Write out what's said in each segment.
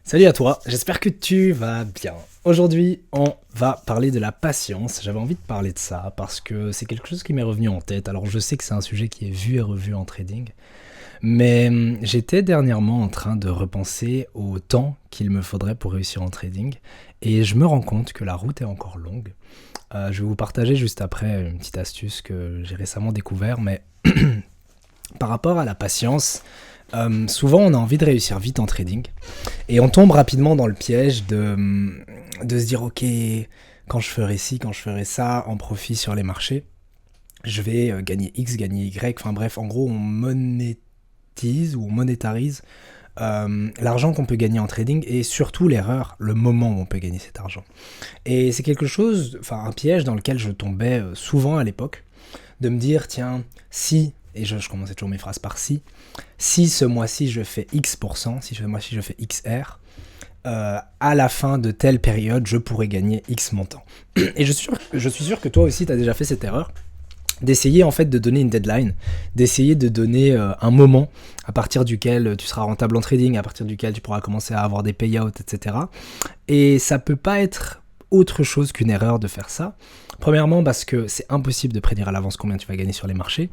Salut à toi, j'espère que tu vas bien. Aujourd'hui, on va parler de la patience. J'avais envie de parler de ça parce que c'est quelque chose qui m'est revenu en tête. Alors je sais que c'est un sujet qui est vu et revu en trading, mais j'étais dernièrement en train de repenser au temps qu'il me faudrait pour réussir en trading et je me rends compte que la route est encore longue. Je vais vous partager juste après une petite astuce que j'ai récemment découvert, mais par rapport à la patience, souvent on a envie de réussir vite en trading et on tombe rapidement dans le piège de se dire ok, quand je ferai ci, quand je ferai ça en profit sur les marchés, je vais gagner X, gagner Y, enfin bref, en gros on monétise ou on monétarise l'argent qu'on peut gagner en trading et surtout l'erreur, le moment où on peut gagner cet argent. Et c'est quelque chose, enfin un piège dans lequel je tombais souvent à l'époque, de me dire tiens, si, et je commençais toujours mes phrases par si ce mois-ci je fais X%, si ce mois-ci je fais XR, à la fin de telle période, je pourrais gagner X montant. Et je suis sûr que toi aussi, tu as déjà fait cette erreur, d'essayer en fait de donner une deadline, d'essayer de donner un moment à partir duquel tu seras rentable en trading, à partir duquel tu pourras commencer à avoir des payouts, etc. Et ça peut pas être autre chose qu'une erreur de faire ça. Premièrement parce que c'est impossible de prédire à l'avance combien tu vas gagner sur les marchés.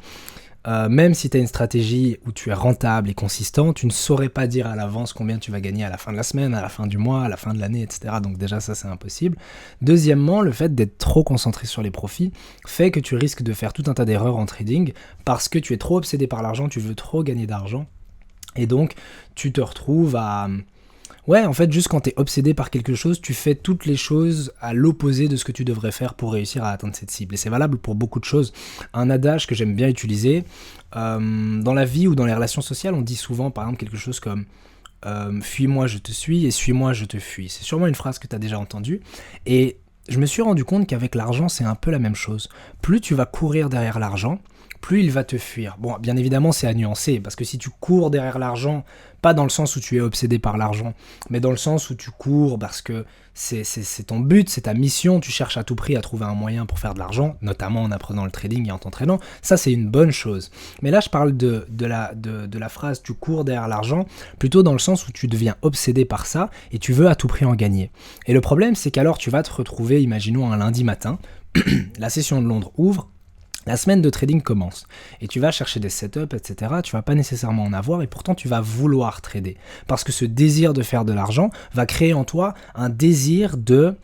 Même si tu as une stratégie où tu es rentable et consistant, tu ne saurais pas dire à l'avance combien tu vas gagner à la fin de la semaine, à la fin du mois, à la fin de l'année, etc. Donc déjà ça c'est impossible. Deuxièmement, le fait d'être trop concentré sur les profits fait que tu risques de faire tout un tas d'erreurs en trading parce que tu es trop obsédé par l'argent, tu veux trop gagner d'argent. Et donc tu te retrouves à... Ouais, en fait, juste quand t'es obsédé par quelque chose, tu fais toutes les choses à l'opposé de ce que tu devrais faire pour réussir à atteindre cette cible. Et c'est valable pour beaucoup de choses. Un adage que j'aime bien utiliser, dans la vie ou dans les relations sociales, on dit souvent, par exemple, quelque chose comme fuis-moi, je te suis, et suis-moi, je te fuis. C'est sûrement une phrase que tu as déjà entendue. Et je me suis rendu compte qu'avec l'argent, c'est un peu la même chose. Plus tu vas courir derrière l'argent, plus il va te fuir. Bon, bien évidemment, c'est à nuancer, parce que si tu cours derrière l'argent, pas dans le sens où tu es obsédé par l'argent, mais dans le sens où tu cours parce que c'est ton but, c'est ta mission, tu cherches à tout prix à trouver un moyen pour faire de l'argent, notamment en apprenant le trading et en t'entraînant, ça c'est une bonne chose. Mais là, je parle de la phrase « tu cours derrière l'argent », plutôt dans le sens où tu deviens obsédé par ça et tu veux à tout prix en gagner. Et le problème, c'est qu'alors tu vas te retrouver, imaginons un lundi matin, la session de Londres ouvre, la semaine de trading commence et tu vas chercher des setups, etc. Tu vas pas nécessairement en avoir et pourtant tu vas vouloir trader parce que ce désir de faire de l'argent va créer en toi un désir de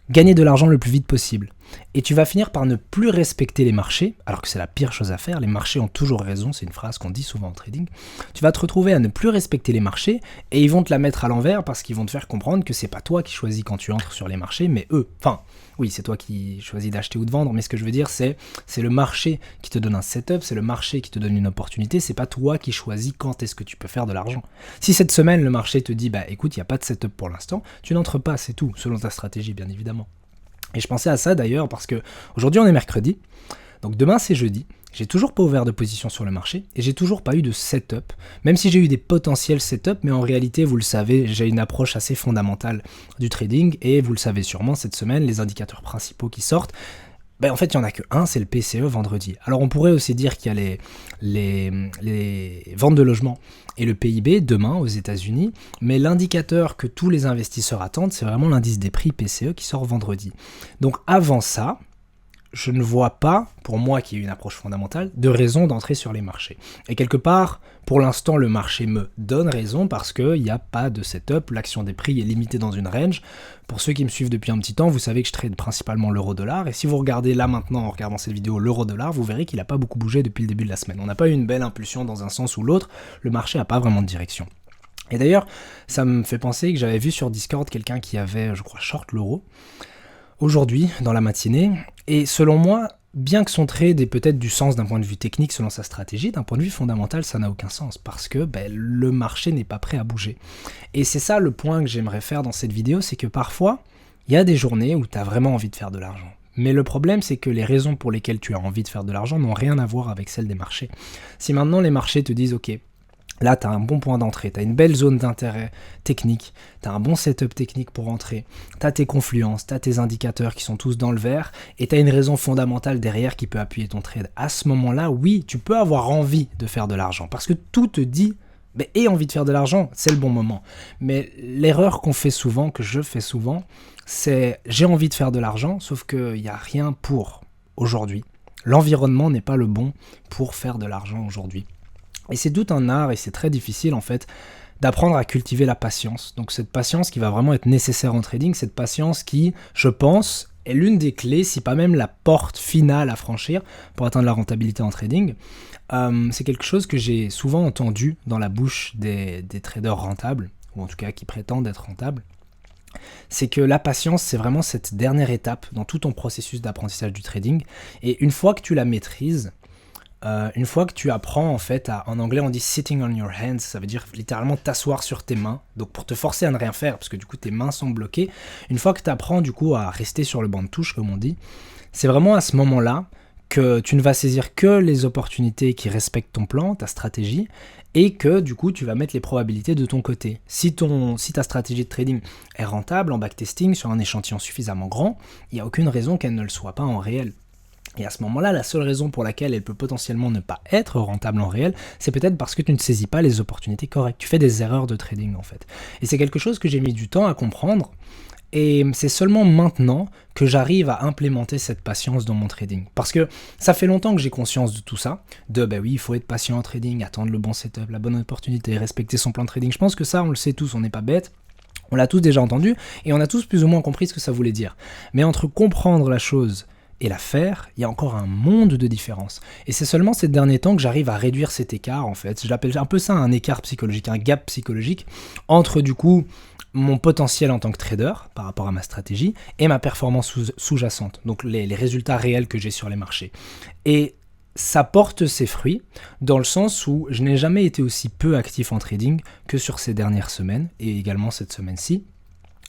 gagner de l'argent le plus vite possible. Et tu vas finir par ne plus respecter les marchés, alors que c'est la pire chose à faire. Les marchés ont toujours raison, c'est une phrase qu'on dit souvent en trading. Tu vas te retrouver à ne plus respecter les marchés et ils vont te la mettre à l'envers parce qu'ils vont te faire comprendre que c'est pas toi qui choisis quand tu entres sur les marchés, mais eux. Enfin, oui, c'est toi qui choisis d'acheter ou de vendre, mais ce que je veux dire, c'est le marché qui te donne un setup, c'est le marché qui te donne une opportunité, c'est pas toi qui choisis quand est-ce que tu peux faire de l'argent. Si cette semaine, le marché te dit, bah écoute, il n'y a pas de setup pour l'instant, tu n'entres pas, c'est tout, selon ta stratégie, bien évidemment. Et je pensais à ça d'ailleurs parce que aujourd'hui on est mercredi, donc demain c'est jeudi, j'ai toujours pas ouvert de position sur le marché et j'ai toujours pas eu de setup, même si j'ai eu des potentiels setups, mais en réalité vous le savez, j'ai une approche assez fondamentale du trading et vous le savez sûrement cette semaine, les indicateurs principaux qui sortent, en fait, il n'y en a que un, c'est le PCE vendredi. Alors on pourrait aussi dire qu'il y a les ventes de logements et le PIB demain aux États-Unis, mais l'indicateur que tous les investisseurs attendent, c'est vraiment l'indice des prix PCE qui sort vendredi. Donc avant ça, je ne vois pas, pour moi qui ai une approche fondamentale, de raison d'entrer sur les marchés. Et quelque part, pour l'instant, le marché me donne raison parce qu'il n'y a pas de setup, l'action des prix est limitée dans une range. Pour ceux qui me suivent depuis un petit temps, vous savez que je trade principalement l'euro-dollar. Et si vous regardez là maintenant, en regardant cette vidéo, l'euro-dollar, vous verrez qu'il n'a pas beaucoup bougé depuis le début de la semaine. On n'a pas eu une belle impulsion dans un sens ou l'autre, le marché n'a pas vraiment de direction. Et d'ailleurs, ça me fait penser que j'avais vu sur Discord quelqu'un qui avait, je crois, short l'euro, aujourd'hui, dans la matinée, et selon moi, bien que son trade ait peut-être du sens d'un point de vue technique selon sa stratégie, d'un point de vue fondamental, ça n'a aucun sens, parce que le marché n'est pas prêt à bouger. Et c'est ça le point que j'aimerais faire dans cette vidéo, c'est que parfois, il y a des journées où tu as vraiment envie de faire de l'argent. Mais le problème, c'est que les raisons pour lesquelles tu as envie de faire de l'argent n'ont rien à voir avec celles des marchés. Si maintenant les marchés te disent « Ok, là, tu as un bon point d'entrée, tu as une belle zone d'intérêt technique, tu as un bon setup technique pour entrer, tu as tes confluences, tu as tes indicateurs qui sont tous dans le vert, et tu as une raison fondamentale derrière qui peut appuyer ton trade. À ce moment-là, oui, tu peux avoir envie de faire de l'argent, parce que tout te dit mais aie envie de faire de l'argent, c'est le bon moment. Mais l'erreur qu'on fait souvent, que je fais souvent, c'est j'ai envie de faire de l'argent, sauf qu'il n'y a rien pour aujourd'hui. L'environnement n'est pas le bon pour faire de l'argent aujourd'hui. Et c'est tout un art et c'est très difficile en fait d'apprendre à cultiver la patience. Donc cette patience qui va vraiment être nécessaire en trading, cette patience qui, je pense, est l'une des clés, si pas même la porte finale à franchir pour atteindre la rentabilité en trading. C'est quelque chose que j'ai souvent entendu dans la bouche des traders rentables, ou en tout cas qui prétendent être rentables. C'est que la patience, c'est vraiment cette dernière étape dans tout ton processus d'apprentissage du trading. Et une fois que tu la maîtrises, une fois que tu apprends en fait, en anglais on dit sitting on your hands, ça veut dire littéralement t'asseoir sur tes mains, donc pour te forcer à ne rien faire, parce que du coup tes mains sont bloquées. Une fois que tu apprends du coup à rester sur le banc de touche comme on dit, c'est vraiment à ce moment-là que tu ne vas saisir que les opportunités qui respectent ton plan, ta stratégie, et que du coup tu vas mettre les probabilités de ton côté. Si ta stratégie de trading est rentable en backtesting sur un échantillon suffisamment grand, il n'y a aucune raison qu'elle ne le soit pas en réel. Et à ce moment-là, la seule raison pour laquelle elle peut potentiellement ne pas être rentable en réel, c'est peut-être parce que tu ne saisis pas les opportunités correctes. Tu fais des erreurs de trading en fait. Et c'est quelque chose que j'ai mis du temps à comprendre. Et c'est seulement maintenant que j'arrive à implémenter cette patience dans mon trading. Parce que ça fait longtemps que j'ai conscience de tout ça. Oui, il faut être patient en trading, attendre le bon setup, la bonne opportunité, respecter son plan de trading. Je pense que ça, on le sait tous, on n'est pas bête. On l'a tous déjà entendu et on a tous plus ou moins compris ce que ça voulait dire. Mais entre comprendre la chose et la faire, il y a encore un monde de différence. Et c'est seulement ces derniers temps que j'arrive à réduire cet écart, en fait. J'appelle un peu ça un écart psychologique, un gap psychologique, entre du coup mon potentiel en tant que trader par rapport à ma stratégie et ma performance sous-jacente, donc les résultats réels que j'ai sur les marchés. Et ça porte ses fruits dans le sens où je n'ai jamais été aussi peu actif en trading que sur ces dernières semaines et également cette semaine-ci.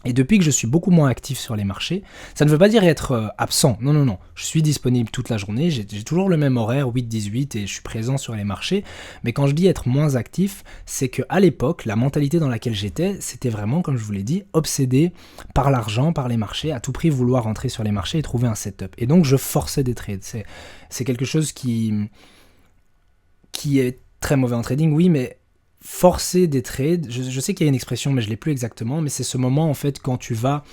Et depuis que je suis beaucoup moins actif sur les marchés, ça ne veut pas dire être absent, non, je suis disponible toute la journée, j'ai toujours le même horaire, 8-18, et je suis présent sur les marchés, mais quand je dis être moins actif, c'est qu'à l'époque, la mentalité dans laquelle j'étais, c'était vraiment, comme je vous l'ai dit, obsédé par l'argent, par les marchés, à tout prix vouloir rentrer sur les marchés et trouver un setup. Et donc je forçais des trades, c'est quelque chose qui est très mauvais en trading, oui, mais forcer des trades, je sais qu'il y a une expression mais je ne l'ai plus exactement, mais c'est ce moment en fait quand tu vas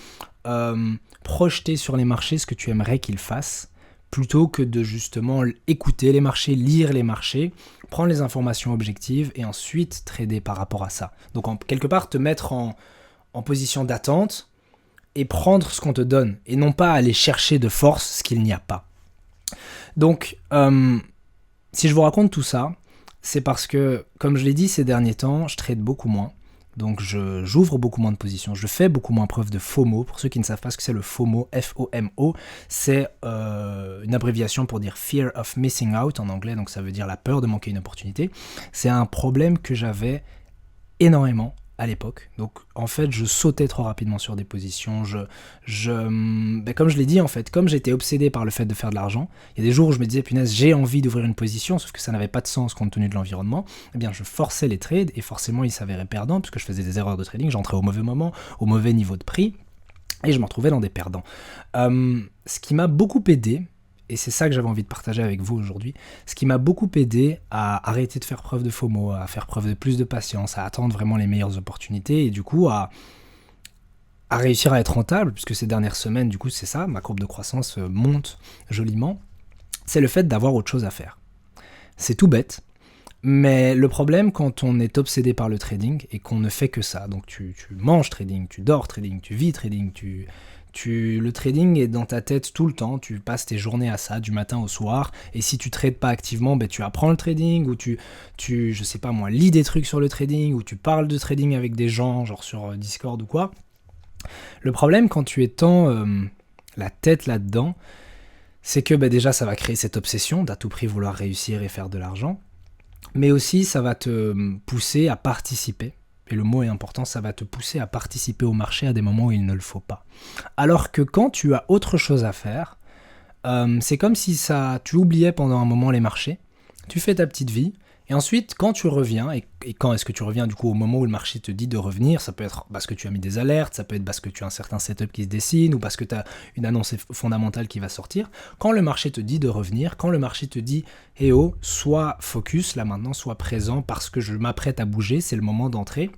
projeter sur les marchés ce que tu aimerais qu'ils fassent, plutôt que de justement écouter les marchés, lire les marchés, prendre les informations objectives et ensuite trader par rapport à ça. Donc quelque part te mettre en position d'attente et prendre ce qu'on te donne, et non pas aller chercher de force ce qu'il n'y a pas. Donc si je vous raconte tout ça, c'est parce que, comme je l'ai dit ces derniers temps, je trade beaucoup moins. Donc j'ouvre beaucoup moins de positions, je fais beaucoup moins preuve de FOMO. Pour ceux qui ne savent pas ce que c'est le FOMO, F-O-M-O, c'est une abréviation pour dire Fear of Missing Out en anglais, donc ça veut dire la peur de manquer une opportunité. C'est un problème que j'avais énormément à l'époque. Donc en fait, je sautais trop rapidement sur des positions. Comme je l'ai dit, en fait, comme j'étais obsédé par le fait de faire de l'argent, il y a des jours où je me disais, punaise, j'ai envie d'ouvrir une position, sauf que ça n'avait pas de sens compte tenu de l'environnement. Eh bien, je forçais les trades et forcément, ils s'avéraient perdants parce que je faisais des erreurs de trading, j'entrais au mauvais moment, au mauvais niveau de prix et je me retrouvais dans des perdants. Ce qui m'a beaucoup aidé, et c'est ça que j'avais envie de partager avec vous aujourd'hui, ce qui m'a beaucoup aidé à arrêter de faire preuve de FOMO, à faire preuve de plus de patience, à attendre vraiment les meilleures opportunités et du coup à réussir à être rentable, puisque ces dernières semaines, du coup c'est ça, ma courbe de croissance monte joliment, c'est le fait d'avoir autre chose à faire. C'est tout bête, mais le problème quand on est obsédé par le trading et qu'on ne fait que ça, donc tu manges trading, tu dors trading, tu vis trading, le trading est dans ta tête tout le temps, tu passes tes journées à ça, du matin au soir, et si tu trades pas activement, tu apprends le trading, ou tu je sais pas moi, lis des trucs sur le trading, ou tu parles de trading avec des gens, genre sur Discord ou quoi. Le problème quand tu es tant la tête là-dedans, c'est que déjà ça va créer cette obsession d'à tout prix vouloir réussir et faire de l'argent, mais aussi ça va te pousser à participer. Et le mot est important, ça va te pousser à participer au marché à des moments où il ne le faut pas. Alors que quand tu as autre chose à faire, c'est comme si tu oubliais pendant un moment les marchés, tu fais ta petite vie, Et ensuite, quand tu reviens, et quand est-ce que tu reviens du coup au moment où le marché te dit de revenir, ça peut être parce que tu as mis des alertes, ça peut être parce que tu as un certain setup qui se dessine, ou parce que tu as une annonce fondamentale qui va sortir. Quand le marché te dit de revenir, quand le marché te dit « Eh oh, sois focus là maintenant, sois présent parce que je m'apprête à bouger, c'est le moment d'entrer »,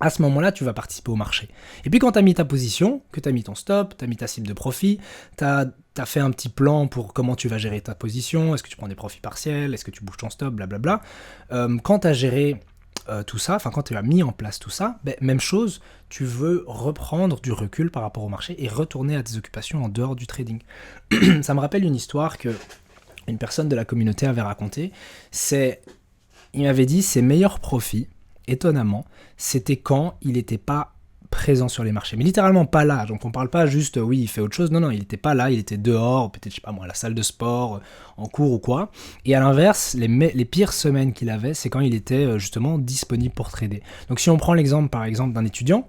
à ce moment-là, tu vas participer au marché. Et puis quand tu as mis ta position, que tu as mis ton stop, tu as mis ta cible de profit, tu as fait un petit plan pour comment tu vas gérer ta position, est-ce que tu prends des profits partiels, est-ce que tu bouges ton stop, blablabla. Quand tu as géré tout ça, enfin quand tu as mis en place tout ça, même chose, tu veux reprendre du recul par rapport au marché et retourner à tes occupations en dehors du trading. Ça me rappelle une histoire que une personne de la communauté avait racontée. Il m'avait dit ses meilleurs profits, étonnamment, c'était quand il n'était pas présent sur les marchés. Mais littéralement pas là, donc on parle pas juste, oui, il fait autre chose, non, il n'était pas là, il était dehors, peut-être, je sais pas moi, à la salle de sport, en cours ou quoi. Et à l'inverse, les pires semaines qu'il avait, c'est quand il était justement disponible pour trader. Donc si on prend l'exemple, par exemple, d'un étudiant,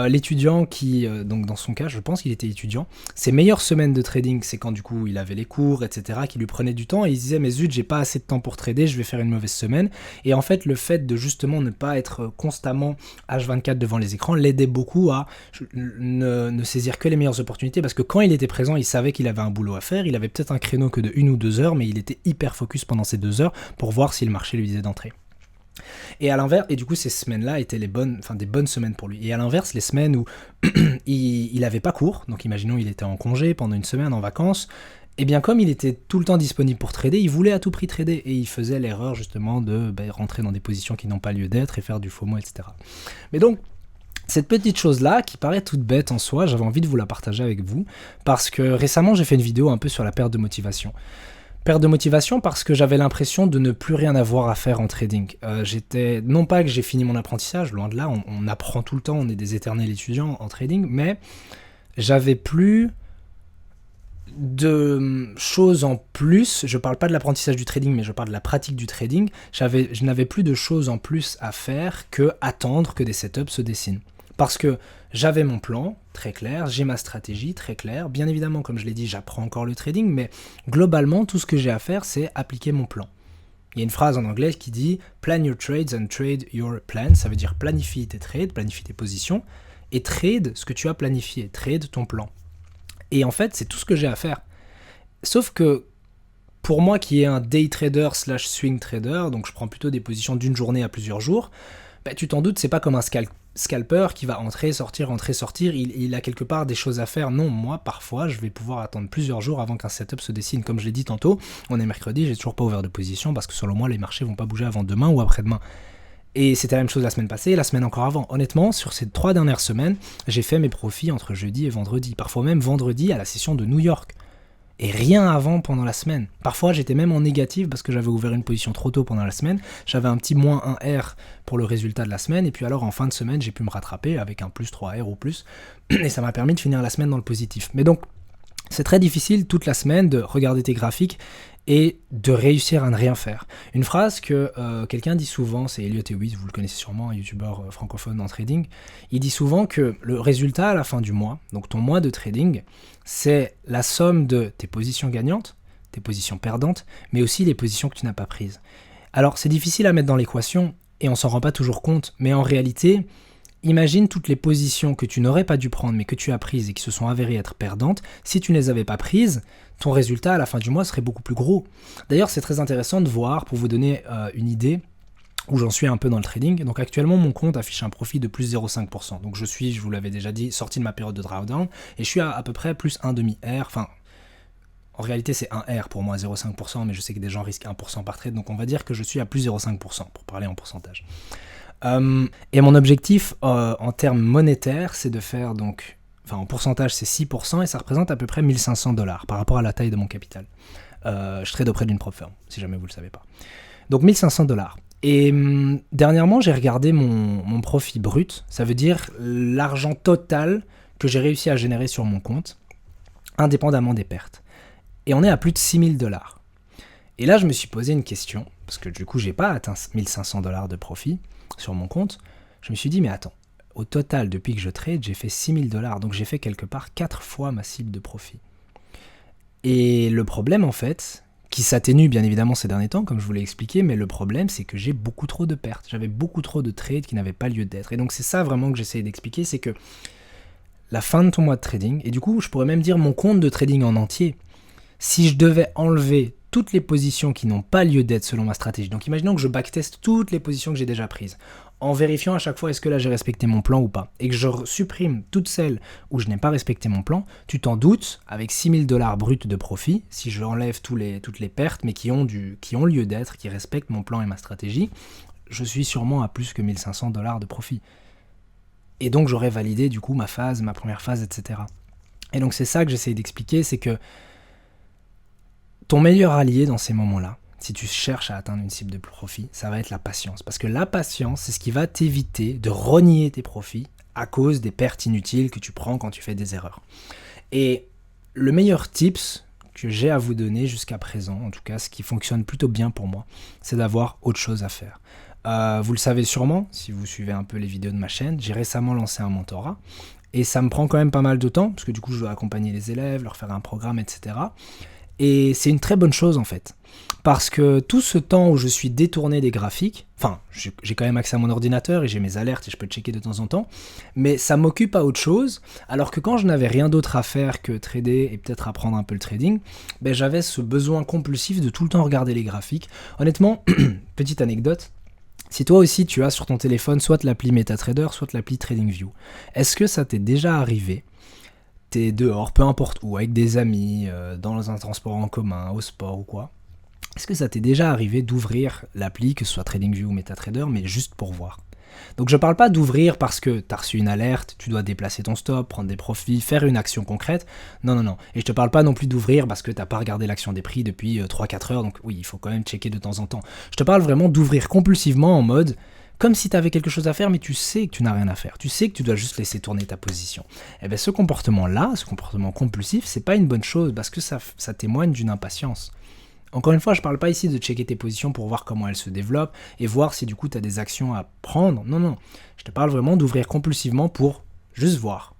l'étudiant qui, donc dans son cas, je pense qu'il était étudiant, ses meilleures semaines de trading, c'est quand du coup il avait les cours, etc., qui lui prenaient du temps, et il se disait, mais zut, j'ai pas assez de temps pour trader, je vais faire une mauvaise semaine. Et en fait, le fait de justement ne pas être constamment H24 devant les écrans l'aidait beaucoup à ne saisir que les meilleures opportunités, parce que quand il était présent, il savait qu'il avait un boulot à faire, il avait peut-être un créneau que de 1 ou 2 heures, mais il était hyper focus pendant ces 2 heures pour voir si le marché lui disait d'entrer. Et à l'inverse, et du coup ces semaines-là étaient des bonnes semaines pour lui. Et à l'inverse, les semaines où il avait pas cours, donc imaginons il était en congé pendant une semaine en vacances, et bien comme il était tout le temps disponible pour trader, il voulait à tout prix trader, et il faisait l'erreur justement de rentrer dans des positions qui n'ont pas lieu d'être et faire du FOMO, etc. Mais donc, cette petite chose-là, qui paraît toute bête en soi, j'avais envie de vous la partager avec vous, parce que récemment j'ai fait une vidéo un peu sur la perte de motivation. Perte de motivation parce que j'avais l'impression de ne plus rien avoir à faire en trading. Non pas que j'ai fini mon apprentissage, loin de là, on apprend tout le temps, on est des éternels étudiants en trading, mais j'avais plus de choses en plus. Je parle pas de l'apprentissage du trading, mais je parle de la pratique du trading. Je n'avais plus de choses en plus à faire que attendre que des setups se dessinent. Parce que j'avais mon plan très clair, j'ai ma stratégie très claire. Bien évidemment, comme je l'ai dit, j'apprends encore le trading, mais globalement, tout ce que j'ai à faire, c'est appliquer mon plan. Il y a une phrase en anglais qui dit « Plan your trades and trade your plan ». Ça veut dire planifie tes trades, planifie tes positions, et trade ce que tu as planifié, trade ton plan. Et en fait, c'est tout ce que j'ai à faire. Sauf que pour moi qui est un day trader / swing trader, donc je prends plutôt des positions d'une journée à plusieurs jours, tu t'en doutes, c'est pas comme un scalper qui va entrer, sortir, il a quelque part des choses à faire. Non, moi, parfois, je vais pouvoir attendre plusieurs jours avant qu'un setup se dessine. Comme je l'ai dit tantôt, on est mercredi, j'ai toujours pas ouvert de position parce que selon moi, les marchés vont pas bouger avant demain ou après-demain. Et c'était la même chose la semaine passée et la semaine encore avant. Honnêtement, sur ces 3 dernières semaines, j'ai fait mes profits entre jeudi et vendredi. Parfois même vendredi à la session de New York. Et rien avant pendant la semaine. Parfois, j'étais même en négatif parce que j'avais ouvert une position trop tôt pendant la semaine. J'avais un petit moins 1 R pour le résultat de la semaine. Et puis alors, en fin de semaine, j'ai pu me rattraper avec un plus 3 R ou plus. Et ça m'a permis de finir la semaine dans le positif. Mais donc, c'est très difficile toute la semaine de regarder tes graphiques et de réussir à ne rien faire. Une phrase que quelqu'un dit souvent, c'est Elliott Hewitt, vous le connaissez sûrement, un youtubeur francophone en trading, il dit souvent que le résultat à la fin du mois, donc ton mois de trading, c'est la somme de tes positions gagnantes, tes positions perdantes, mais aussi les positions que tu n'as pas prises. Alors c'est difficile à mettre dans l'équation et on s'en rend pas toujours compte, mais en réalité, imagine toutes les positions que tu n'aurais pas dû prendre mais que tu as prises et qui se sont avérées être perdantes. Si tu ne les avais pas prises, ton résultat à la fin du mois serait beaucoup plus gros. D'ailleurs, c'est très intéressant de voir, pour vous donner une idée, où j'en suis un peu dans le trading. Donc actuellement, mon compte affiche un profit de plus 0,5%. Donc je vous l'avais déjà dit, sorti de ma période de drawdown, et je suis à peu près plus 1,5 R. Enfin, en réalité, c'est 1 R pour moi, 0,5%, mais je sais que des gens risquent 1% par trade, donc on va dire que je suis à plus 0,5%, pour parler en pourcentage. Et mon objectif en termes monétaires, c'est de faire donc, en pourcentage c'est 6% et ça représente à peu près $1 500 par rapport à la taille de mon capital. Je trade auprès d'une prop firm, si jamais vous ne le savez pas. Donc $1 500. Et dernièrement, j'ai regardé mon profit brut, ça veut dire l'argent total que j'ai réussi à générer sur mon compte, indépendamment des pertes. Et on est à plus de $6,000. Et là, je me suis posé une question, parce que du coup, j'ai pas atteint $1 500 de profit sur mon compte. Je me suis dit, mais attends, au total, depuis que je trade, j'ai fait $6,000, donc j'ai fait quelque part 4 fois ma cible de profit. Et le problème, en fait, qui s'atténue bien évidemment ces derniers temps, comme je vous l'ai expliqué, mais le problème c'est que j'ai beaucoup trop de pertes, j'avais beaucoup trop de trades qui n'avaient pas lieu d'être. Et donc c'est ça vraiment que j'essaie d'expliquer, c'est que la fin de ton mois de trading, et du coup je pourrais même dire mon compte de trading en entier, si je devais enlever toutes les positions qui n'ont pas lieu d'être selon ma stratégie, donc imaginons que je backteste toutes les positions que j'ai déjà prises, en vérifiant à chaque fois est-ce que là j'ai respecté mon plan ou pas, et que je supprime toutes celles où je n'ai pas respecté mon plan, tu t'en doutes, avec 6 000 $ bruts de profit, si je enlève toutes les pertes, mais qui ont lieu d'être, qui respectent mon plan et ma stratégie, je suis sûrement à plus que 1 500 $ de profit. Et donc j'aurais validé du coup ma première phase, etc. Et donc c'est ça que j'essaie d'expliquer, c'est que ton meilleur allié dans ces moments-là, si tu cherches à atteindre une cible de profit, ça va être la patience. Parce que la patience, c'est ce qui va t'éviter de renier tes profits à cause des pertes inutiles que tu prends quand tu fais des erreurs. Et le meilleur tips que j'ai à vous donner jusqu'à présent, en tout cas ce qui fonctionne plutôt bien pour moi, c'est d'avoir autre chose à faire. Vous le savez sûrement, si vous suivez un peu les vidéos de ma chaîne, j'ai récemment lancé un mentorat. Et ça me prend quand même pas mal de temps, parce que du coup je dois accompagner les élèves, leur faire un programme, etc. Et c'est une très bonne chose en fait. Parce que tout ce temps où je suis détourné des graphiques, enfin, j'ai quand même accès à mon ordinateur et j'ai mes alertes et je peux checker de temps en temps, mais ça m'occupe à autre chose, alors que quand je n'avais rien d'autre à faire que trader et peut-être apprendre un peu le trading, ben j'avais ce besoin compulsif de tout le temps regarder les graphiques. Honnêtement, petite anecdote, si toi aussi tu as sur ton téléphone soit l'appli MetaTrader, soit l'appli TradingView, est-ce que ça t'est déjà arrivé, t'es dehors, peu importe où, avec des amis, dans un transport en commun, au sport ou quoi, est-ce que ça t'est déjà arrivé d'ouvrir l'appli, que ce soit TradingView ou MetaTrader, mais juste pour voir? Donc je parle pas d'ouvrir parce que tu as reçu une alerte, tu dois déplacer ton stop, prendre des profits, faire une action concrète. Non. Et je te parle pas non plus d'ouvrir parce que t'as pas regardé l'action des prix depuis 3-4 heures, donc oui, il faut quand même checker de temps en temps. Je te parle vraiment d'ouvrir compulsivement en mode comme si tu avais quelque chose à faire, mais tu sais que tu n'as rien à faire. Tu sais que tu dois juste laisser tourner ta position. Et bien ce comportement-là, ce comportement compulsif, c'est pas une bonne chose parce que ça témoigne d'une impatience. Encore une fois, je ne parle pas ici de checker tes positions pour voir comment elles se développent et voir si du coup tu as des actions à prendre. Non. Je te parle vraiment d'ouvrir compulsivement pour juste voir.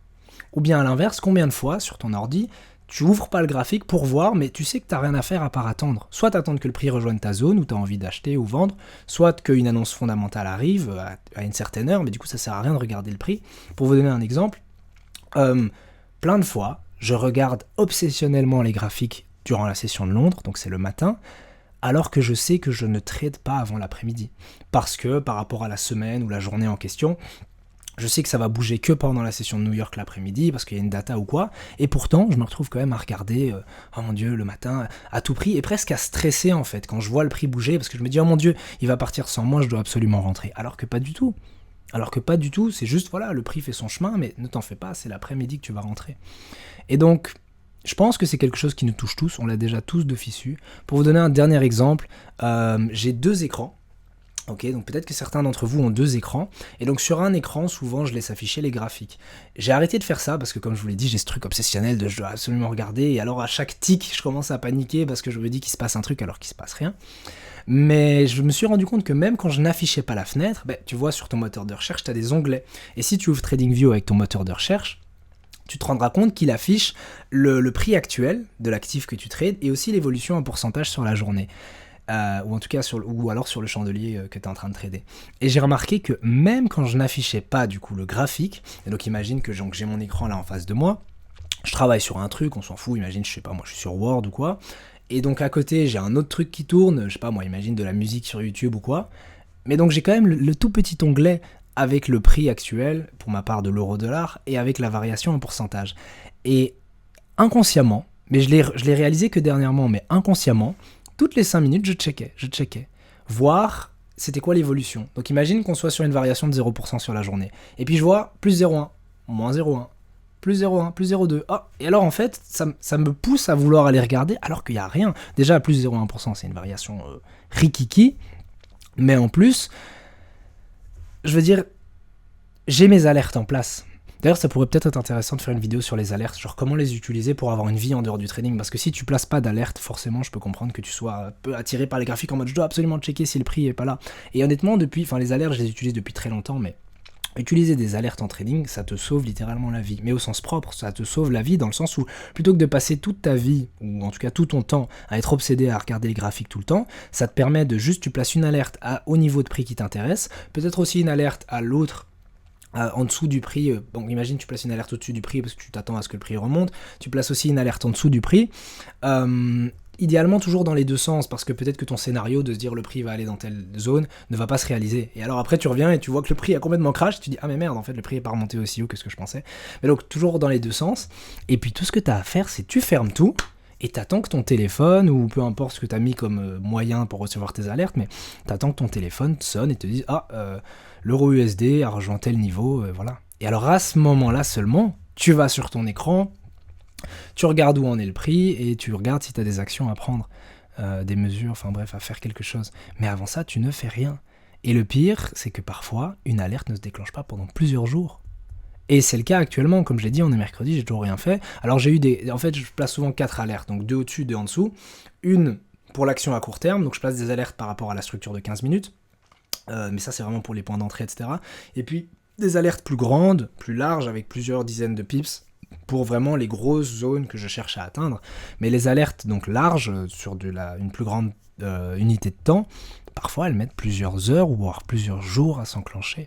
Ou bien à l'inverse, combien de fois sur ton ordi, tu ouvres pas le graphique pour voir, mais tu sais que tu n'as rien à faire à part attendre. Soit attendre que le prix rejoigne ta zone où tu as envie d'acheter ou vendre, soit qu'une annonce fondamentale arrive à une certaine heure, mais du coup ça sert à rien de regarder le prix. Pour vous donner un exemple, plein de fois, je regarde obsessionnellement les graphiques durant la session de Londres, donc c'est le matin, alors que je sais que je ne trade pas avant l'après-midi. Parce que par rapport à la semaine ou la journée en question, je sais que ça va bouger que pendant la session de New York l'après-midi, parce qu'il y a une data ou quoi, et pourtant je me retrouve quand même à regarder, oh mon dieu, le matin, à tout prix, et presque à stresser en fait, quand je vois le prix bouger, parce que je me dis, oh mon dieu, il va partir sans moi, je dois absolument rentrer. Alors que pas du tout, c'est juste, voilà, le prix fait son chemin, mais ne t'en fais pas, c'est l'après-midi que tu vas rentrer. Et donc, je pense que c'est quelque chose qui nous touche tous, on l'a déjà tous de fichu. Pour vous donner un dernier exemple, j'ai 2 écrans. Ok, donc peut-être que certains d'entre vous ont 2 écrans, et donc sur un écran, souvent je laisse afficher les graphiques. J'ai arrêté de faire ça parce que comme je vous l'ai dit, j'ai ce truc obsessionnel de je dois absolument regarder, et alors à chaque tic, je commence à paniquer parce que je me dis qu'il se passe un truc alors qu'il se passe rien. Mais je me suis rendu compte que même quand je n'affichais pas la fenêtre, tu vois sur ton moteur de recherche, tu as des onglets. Et si tu ouvres TradingView avec ton moteur de recherche, tu te rendras compte qu'il affiche le prix actuel de l'actif que tu trades et aussi l'évolution en pourcentage sur la journée. Ou en tout cas ou alors sur le chandelier que tu es en train de trader. Et j'ai remarqué que même quand je n'affichais pas du coup le graphique, et donc imagine que j'ai mon écran là en face de moi, je travaille sur un truc, on s'en fout, imagine, je sais pas moi, je suis sur Word ou quoi, et donc à côté j'ai un autre truc qui tourne, je sais pas moi, imagine de la musique sur YouTube ou quoi, mais donc j'ai quand même le tout petit onglet avec le prix actuel, pour ma part de l'euro-dollar, et avec la variation en pourcentage. Et inconsciemment, mais je l'ai réalisé que dernièrement, mais inconsciemment, toutes les 5 minutes, je checkais. Voir c'était quoi l'évolution. Donc imagine qu'on soit sur une variation de 0% sur la journée. Et puis je vois plus 0,1, moins 0,1, plus 0,1, plus 0,2. Oh, et alors en fait, ça me pousse à vouloir aller regarder alors qu'il n'y a rien. Déjà, plus 0,1%, c'est une variation rikiki. Mais en plus, je veux dire, j'ai mes alertes en place. D'ailleurs, ça pourrait peut-être être intéressant de faire une vidéo sur les alertes, genre comment les utiliser pour avoir une vie en dehors du trading, parce que si tu places pas d'alerte, forcément, je peux comprendre que tu sois un peu attiré par les graphiques en mode je dois absolument checker si le prix est pas là. Et honnêtement, les alertes, je les utilise depuis très longtemps, mais Utiliser des alertes en trading, ça te sauve littéralement la vie. Mais au sens propre, ça te sauve la vie dans le sens où, plutôt que de passer toute ta vie, ou en tout cas tout ton temps, à être obsédé à regarder les graphiques tout le temps, ça te permet de juste, tu places une alerte au niveau de prix qui t'intéresse, peut-être aussi une alerte à l'autre, en dessous du prix. Bon, imagine tu places une alerte au-dessus du prix parce que tu t'attends à ce que le prix remonte, tu places aussi une alerte en dessous du prix, idéalement toujours dans les deux sens, parce que peut-être que ton scénario de se dire le prix va aller dans telle zone ne va pas se réaliser. Et alors après tu reviens et tu vois que le prix a complètement crash, tu dis ah mais merde, en fait le prix est pas remonté aussi haut que ce que je pensais. Mais donc toujours dans les deux sens. Et puis tout ce que tu as à faire, c'est tu fermes tout et t'attends que ton téléphone, ou peu importe ce que tu as mis comme moyen pour recevoir tes alertes, mais t'attends que ton téléphone sonne et te dise l'euro USD a rejoint tel niveau, voilà. Et alors à ce moment-là seulement, tu vas sur ton écran, tu regardes où en est le prix et tu regardes si tu as des actions à prendre, des mesures, enfin bref, à faire quelque chose. Mais avant ça, tu ne fais rien. Et le pire, c'est que parfois, une alerte ne se déclenche pas pendant plusieurs jours. Et c'est le cas actuellement, comme je l'ai dit, on est mercredi, j'ai toujours rien fait. Alors j'ai eu en fait, je place souvent 4 alertes, donc 2 au-dessus, 2 en dessous. Une pour l'action à court terme, donc je place des alertes par rapport à la structure de 15 minutes. Mais ça, c'est vraiment pour les points d'entrée, etc. Et puis, des alertes plus grandes, plus larges, avec plusieurs dizaines de pips, pour vraiment les grosses zones que je cherche à atteindre. Mais les alertes donc larges, sur une plus grande unité de temps, parfois elles mettent plusieurs heures ou voire plusieurs jours à s'enclencher.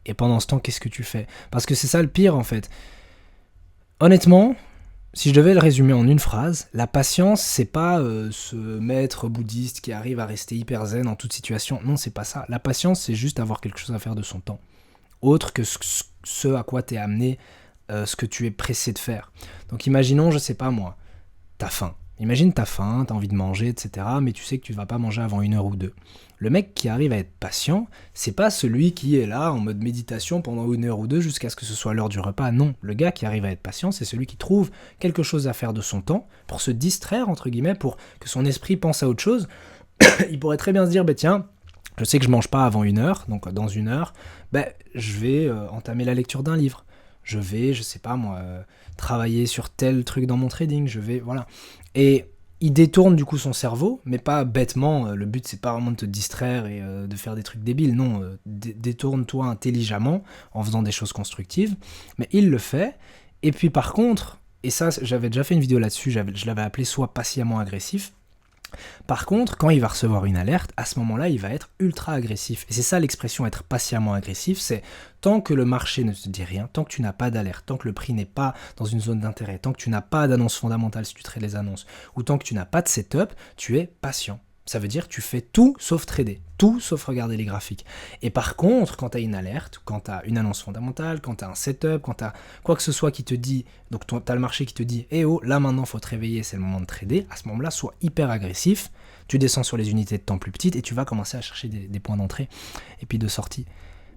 Et pendant ce temps, qu'est-ce que tu fais? Parce que c'est ça le pire en fait. Honnêtement, si je devais le résumer en une phrase, la patience, c'est pas ce maître bouddhiste qui arrive à rester hyper zen en toute situation. Non, c'est pas ça. La patience, c'est juste avoir quelque chose à faire de son temps. Autre que ce à quoi t'es amené, ce que tu es pressé de faire. Donc imaginons, je sais pas moi, t'as faim. Imagine t'as faim, t'as envie de manger, etc. Mais tu sais que tu vas pas manger avant 1 heure ou 2. Le mec qui arrive à être patient, c'est pas celui qui est là en mode méditation pendant 1 heure ou 2 jusqu'à ce que ce soit l'heure du repas. Non, le gars qui arrive à être patient, c'est celui qui trouve quelque chose à faire de son temps pour se distraire, entre guillemets, pour que son esprit pense à autre chose. Il pourrait très bien se dire, bah tiens, je sais que je mange pas avant 1 heure, donc dans 1 heure, je vais entamer la lecture d'un livre. Je vais, je sais pas moi, travailler sur tel truc dans mon trading, voilà. Et il détourne du coup son cerveau, mais pas bêtement, le but c'est pas vraiment de te distraire et de faire des trucs débiles, non, détourne-toi intelligemment en faisant des choses constructives, mais il le fait, et puis par contre, et ça j'avais déjà fait une vidéo là-dessus, je l'avais appelé soit patiemment agressif. Par contre, quand il va recevoir une alerte, à ce moment-là, il va être ultra agressif. Et c'est ça l'expression être patiemment agressif, c'est tant que le marché ne te dit rien, tant que tu n'as pas d'alerte, tant que le prix n'est pas dans une zone d'intérêt, tant que tu n'as pas d'annonce fondamentale si tu trades les annonces, ou tant que tu n'as pas de setup, tu es patient. Ça veut dire que tu fais tout sauf trader, tout sauf regarder les graphiques. Et par contre, quand tu as une alerte, quand tu as une annonce fondamentale, quand tu as un setup, quand tu as quoi que ce soit qui te dit, donc tu as le marché qui te dit « Eh oh, là maintenant faut te réveiller, c'est le moment de trader », à ce moment-là, sois hyper agressif, tu descends sur les unités de temps plus petites et tu vas commencer à chercher des points d'entrée et puis de sortie.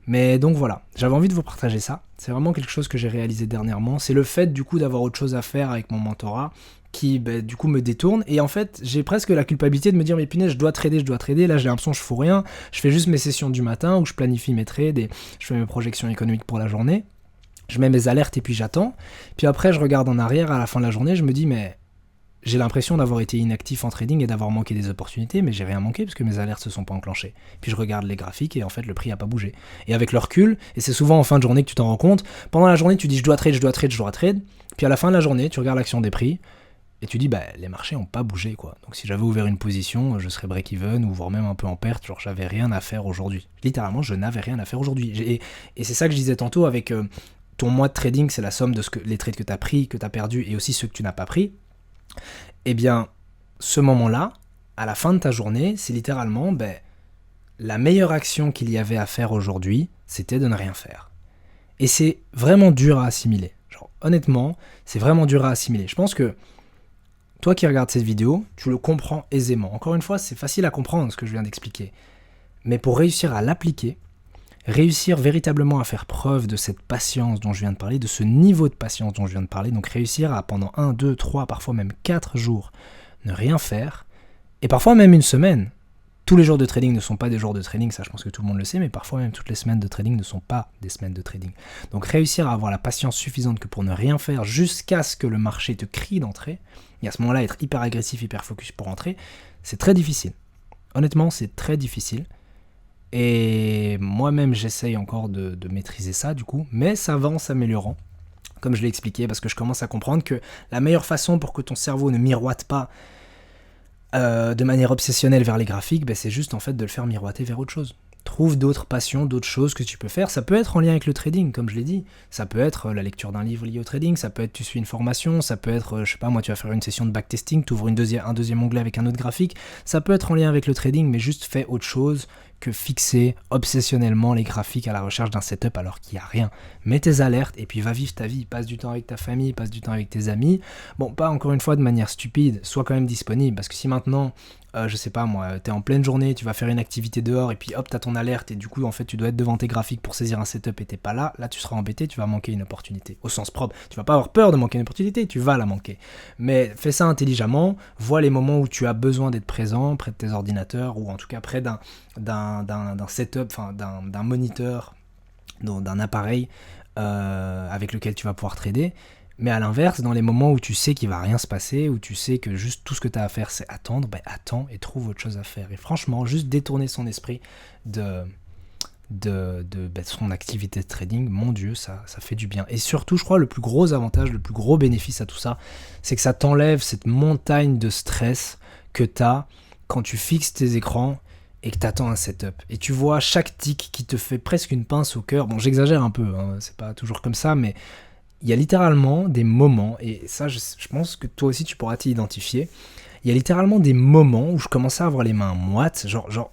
Mais donc voilà, j'avais envie de vous partager ça. C'est vraiment quelque chose que j'ai réalisé dernièrement. C'est le fait du coup d'avoir autre chose à faire avec mon mentorat qui du coup me détourne. Et en fait, j'ai presque la culpabilité de me dire mais punaise, je dois trader. Là j'ai l'impression que je fous rien. Je fais juste mes sessions du matin où je planifie mes trades et je fais mes projections économiques pour la journée. Je mets mes alertes et puis j'attends. Puis après, je regarde en arrière à la fin de la journée, je me dis mais j'ai l'impression d'avoir été inactif en trading et d'avoir manqué des opportunités, mais j'ai rien manqué parce que mes alertes se sont pas enclenchées. Puis je regarde les graphiques et en fait le prix a pas bougé. Et avec le recul, et c'est souvent en fin de journée que tu t'en rends compte, pendant la journée tu dis je dois trade, puis à la fin de la journée tu regardes l'action des prix et tu dis les marchés ont pas bougé quoi. Donc si j'avais ouvert une position, je serais break-even ou voire même un peu en perte, genre j'avais rien à faire aujourd'hui. Littéralement je n'avais rien à faire aujourd'hui. Et c'est ça que je disais tantôt avec ton mois de trading, c'est la somme de les trades que tu as pris, que tu as perdu et aussi ceux que tu n'as pas pris. Eh bien, ce moment-là, à la fin de ta journée, c'est littéralement la meilleure action qu'il y avait à faire aujourd'hui, c'était de ne rien faire. Et c'est vraiment dur à assimiler. Genre, honnêtement, c'est vraiment dur à assimiler. Je pense que toi qui regardes cette vidéo, tu le comprends aisément. Encore une fois, c'est facile à comprendre ce que je viens d'expliquer. Mais pour réussir à l'appliquer, réussir véritablement à faire preuve de cette patience dont je viens de parler, de ce niveau de patience dont je viens de parler, donc réussir à pendant 1, 2, 3, parfois même 4 jours, ne rien faire, et parfois même une semaine. Tous les jours de trading ne sont pas des jours de trading, ça je pense que tout le monde le sait, mais parfois même toutes les semaines de trading ne sont pas des semaines de trading. Donc réussir à avoir la patience suffisante que pour ne rien faire jusqu'à ce que le marché te crie d'entrer, et à ce moment-là être hyper agressif, hyper focus pour entrer, c'est très difficile. Honnêtement, c'est très difficile. Et moi-même, j'essaye encore de maîtriser ça, du coup, mais ça va en s'améliorant, comme je l'ai expliqué, parce que je commence à comprendre que la meilleure façon pour que ton cerveau ne miroite pas de manière obsessionnelle vers les graphiques, c'est juste en fait de le faire miroiter vers autre chose. Trouve d'autres passions, d'autres choses que tu peux faire. Ça peut être en lien avec le trading, comme je l'ai dit. Ça peut être la lecture d'un livre lié au trading, ça peut être tu suis une formation, ça peut être, je sais pas moi, tu vas faire une session de backtesting, tu ouvres un deuxième onglet avec un autre graphique. Ça peut être en lien avec le trading, mais juste fais autre chose que fixer obsessionnellement les graphiques à la recherche d'un setup alors qu'il n'y a rien. Mets tes alertes et puis va vivre ta vie. Passe du temps avec ta famille, passe du temps avec tes amis. Bon, pas encore une fois de manière stupide, sois quand même disponible, parce que si maintenant... je sais pas moi, t'es en pleine journée, tu vas faire une activité dehors et puis hop, t'as ton alerte et du coup en fait tu dois être devant tes graphiques pour saisir un setup et t'es pas là, là tu seras embêté, tu vas manquer une opportunité, au sens propre. Tu vas pas avoir peur de manquer une opportunité, tu vas la manquer. Mais fais ça intelligemment, vois les moments où tu as besoin d'être présent, près de tes ordinateurs ou en tout cas près d'un setup, enfin d'un moniteur, d'un appareil avec lequel tu vas pouvoir trader. Mais à l'inverse, dans les moments où tu sais qu'il va rien se passer, où tu sais que juste tout ce que tu as à faire c'est attendre, attends et trouve autre chose à faire. Et franchement, juste détourner son esprit de son activité de trading, mon Dieu, ça fait du bien. Et surtout, je crois, le plus gros avantage, le plus gros bénéfice à tout ça, c'est que ça t'enlève cette montagne de stress que tu as quand tu fixes tes écrans et que tu attends un setup. Et tu vois chaque tic qui te fait presque une pince au cœur. Bon, j'exagère un peu, hein, c'est pas toujours comme ça, mais... il y a littéralement des moments, et ça je pense que toi aussi tu pourras t'y identifier, il y a littéralement des moments où je commençais à avoir les mains moites, genre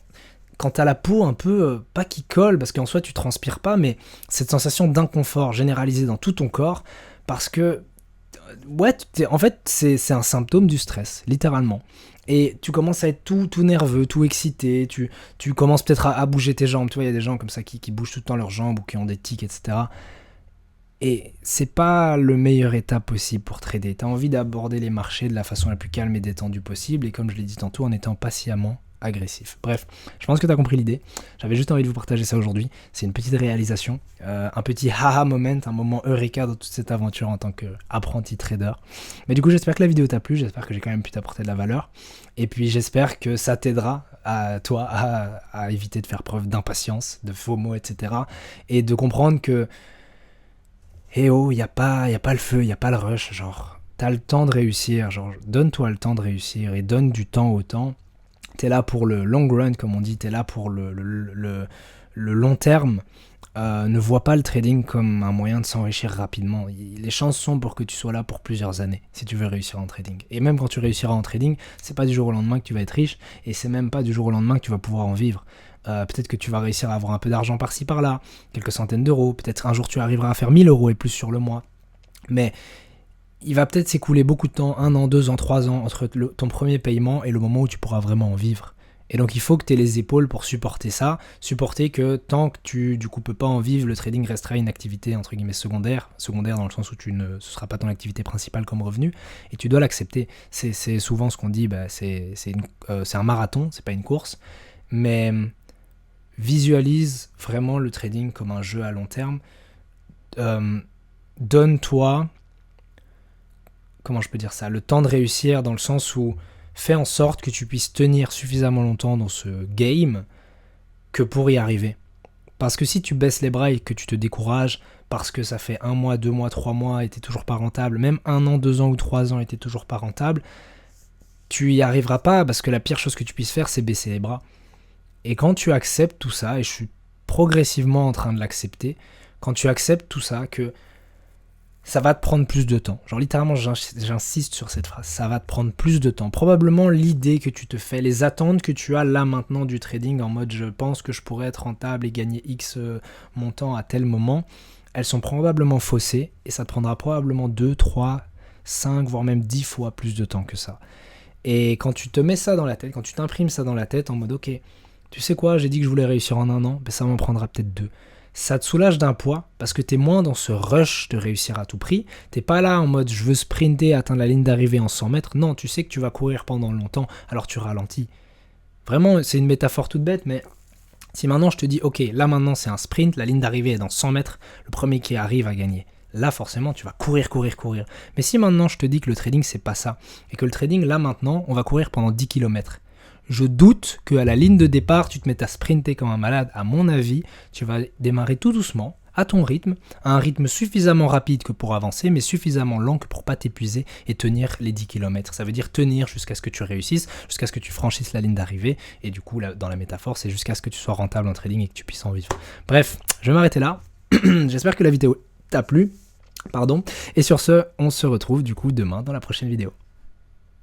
quand t'as la peau un peu, pas qui colle, parce qu'en soi tu transpires pas, mais cette sensation d'inconfort généralisée dans tout ton corps, parce que, ouais, en fait c'est un symptôme du stress, littéralement. Et tu commences à être tout nerveux, tout excité, tu commences peut-être à bouger tes jambes, tu vois, il y a des gens comme ça qui bougent tout le temps leurs jambes, ou qui ont des tics, etc., et c'est pas le meilleur état possible pour trader. T'as envie d'aborder les marchés de la façon la plus calme et détendue possible, et comme je l'ai dit tantôt, en étant patiemment agressif. Bref, je pense que t'as compris l'idée. J'avais juste envie de vous partager ça aujourd'hui. C'est une petite réalisation, un petit haha moment, un moment eureka dans toute cette aventure en tant qu'apprenti trader. Mais du coup, j'espère que la vidéo t'a plu, j'espère que j'ai quand même pu t'apporter de la valeur, et puis j'espère que ça t'aidera à toi à éviter de faire preuve d'impatience, de FOMO, etc. Et de comprendre que eh oh, y a pas le feu, y a pas le rush, genre, t'as le temps de réussir, genre, donne-toi le temps de réussir et donne du temps au temps. T'es là pour le long run, comme on dit, t'es là pour le long terme. Ne vois pas le trading comme un moyen de s'enrichir rapidement. Les chances sont pour que tu sois là pour plusieurs années, si tu veux réussir en trading. Et même quand tu réussiras en trading, c'est pas du jour au lendemain que tu vas être riche, et c'est même pas du jour au lendemain que tu vas pouvoir en vivre. Peut-être que tu vas réussir à avoir un peu d'argent par-ci par-là, quelques centaines d'euros, peut-être un jour tu arriveras à faire 1000 euros et plus sur le mois. Mais il va peut-être s'écouler beaucoup de temps, 1 an, 2 ans, 3 ans, entre ton premier paiement et le moment où tu pourras vraiment en vivre. Et donc il faut que tu aies les épaules pour supporter ça, supporter que tant que tu du coup peux pas en vivre, le trading restera une activité entre guillemets secondaire dans le sens où ce sera pas ton activité principale comme revenu, et tu dois l'accepter. C'est souvent ce qu'on dit, c'est un marathon, c'est pas une course, mais visualise vraiment le trading comme un jeu à long terme. Donne-toi, comment je peux dire ça, le temps de réussir, dans le sens où fais en sorte que tu puisses tenir suffisamment longtemps dans ce game que pour y arriver. Parce que si tu baisses les bras et que tu te décourages parce que ça fait 1 mois, 2 mois, 3 mois et t'es toujours pas rentable, même 1 an, 2 ans ou 3 ans et t'es toujours pas rentable, tu y arriveras pas, parce que la pire chose que tu puisses faire, c'est baisser les bras. Et quand tu acceptes tout ça, et je suis progressivement en train de l'accepter, quand tu acceptes tout ça, que ça va te prendre plus de temps. Genre littéralement, j'insiste sur cette phrase, ça va te prendre plus de temps. Probablement l'idée que tu te fais, les attentes que tu as là maintenant du trading, en mode je pense que je pourrais être rentable et gagner X montant à tel moment, elles sont probablement faussées, et ça te prendra probablement 2, 3, 5, voire même 10 fois plus de temps que ça. Et quand tu te mets ça dans la tête, quand tu t'imprimes ça dans la tête en mode ok, tu sais quoi, j'ai dit que je voulais réussir en 1 an, ça m'en prendra peut-être 2. Ça te soulage d'un poids, parce que t'es moins dans ce rush de réussir à tout prix. T'es pas là en mode je veux sprinter, atteindre la ligne d'arrivée en 100 mètres. Non, tu sais que tu vas courir pendant longtemps, alors tu ralentis. Vraiment, c'est une métaphore toute bête, mais si maintenant je te dis ok, là maintenant c'est un sprint, la ligne d'arrivée est dans 100 mètres, le premier qui arrive a gagné. Là forcément tu vas courir. Mais si maintenant je te dis que le trading c'est pas ça, et que le trading là maintenant on va courir pendant 10 km, je doute qu'à la ligne de départ, tu te mettes à sprinter comme un malade. À mon avis, tu vas démarrer tout doucement, à ton rythme, à un rythme suffisamment rapide que pour avancer, mais suffisamment lent que pour pas t'épuiser et tenir les 10 km. Ça veut dire tenir jusqu'à ce que tu réussisses, jusqu'à ce que tu franchisses la ligne d'arrivée, et du coup, là, dans la métaphore, c'est jusqu'à ce que tu sois rentable en trading et que tu puisses en vivre. Bref, je vais m'arrêter là. J'espère que la vidéo t'a plu. Et sur ce, on se retrouve du coup demain dans la prochaine vidéo.